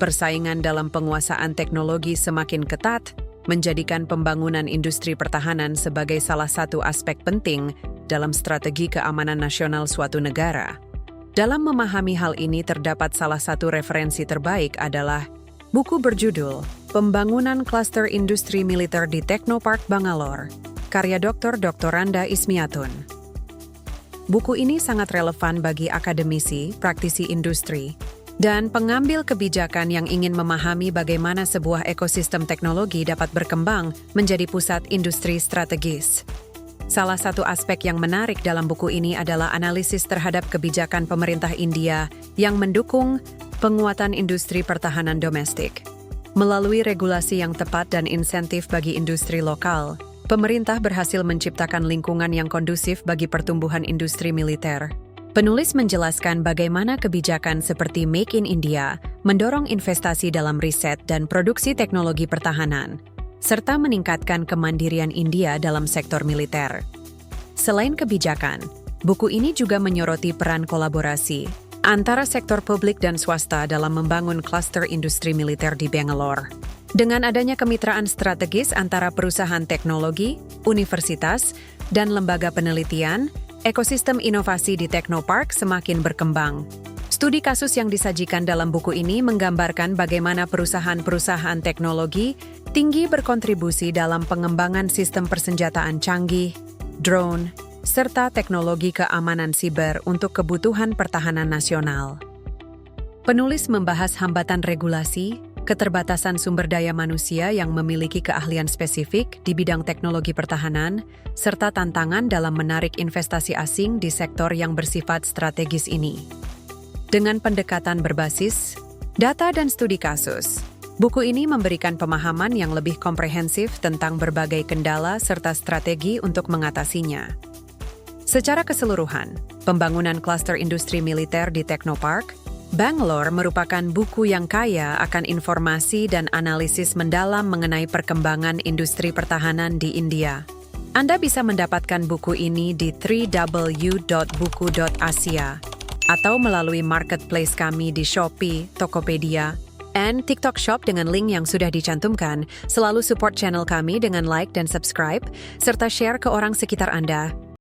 Persaingan dalam penguasaan teknologi semakin ketat, menjadikan pembangunan industri pertahanan sebagai salah satu aspek penting dalam strategi keamanan nasional suatu negara. Dalam memahami hal ini terdapat salah satu referensi terbaik adalah buku berjudul Pembangunan Klaster Industri Militer di Teknopark Bangalore, karya Dr. Randa Ismiatun. Buku ini sangat relevan bagi akademisi, praktisi industri, dan pengambil kebijakan yang ingin memahami bagaimana sebuah ekosistem teknologi dapat berkembang menjadi pusat industri strategis. Salah satu aspek yang menarik dalam buku ini adalah analisis terhadap kebijakan pemerintah India yang mendukung penguatan industri pertahanan domestik. Melalui regulasi yang tepat dan insentif bagi industri lokal, pemerintah berhasil menciptakan lingkungan yang kondusif bagi pertumbuhan industri militer. Penulis menjelaskan bagaimana kebijakan seperti Make in India mendorong investasi dalam riset dan produksi teknologi pertahanan, serta meningkatkan kemandirian India dalam sektor militer. Selain kebijakan, buku ini juga menyoroti peran kolaborasi antara sektor publik dan swasta dalam membangun klaster industri militer di Bangalore. Dengan adanya kemitraan strategis antara perusahaan teknologi, universitas, dan lembaga penelitian, ekosistem inovasi di Teknopark semakin berkembang. Studi kasus yang disajikan dalam buku ini menggambarkan bagaimana perusahaan-perusahaan teknologi tinggi berkontribusi dalam pengembangan sistem persenjataan canggih, drone, serta teknologi keamanan siber untuk kebutuhan pertahanan nasional. Penulis membahas hambatan regulasi, keterbatasan sumber daya manusia yang memiliki keahlian spesifik di bidang teknologi pertahanan, serta tantangan dalam menarik investasi asing di sektor yang bersifat strategis ini. Dengan pendekatan berbasis data dan studi kasus, buku ini memberikan pemahaman yang lebih komprehensif tentang berbagai kendala serta strategi untuk mengatasinya. Secara keseluruhan, pembangunan klaster industri militer di Teknopark Bangalore merupakan buku yang kaya akan informasi dan analisis mendalam mengenai perkembangan industri pertahanan di India. Anda bisa mendapatkan buku ini di www.buku.asia atau melalui marketplace kami di Shopee, Tokopedia, dan TikTok Shop dengan link yang sudah dicantumkan. Selalu support channel kami dengan like dan subscribe, serta share ke orang sekitar Anda.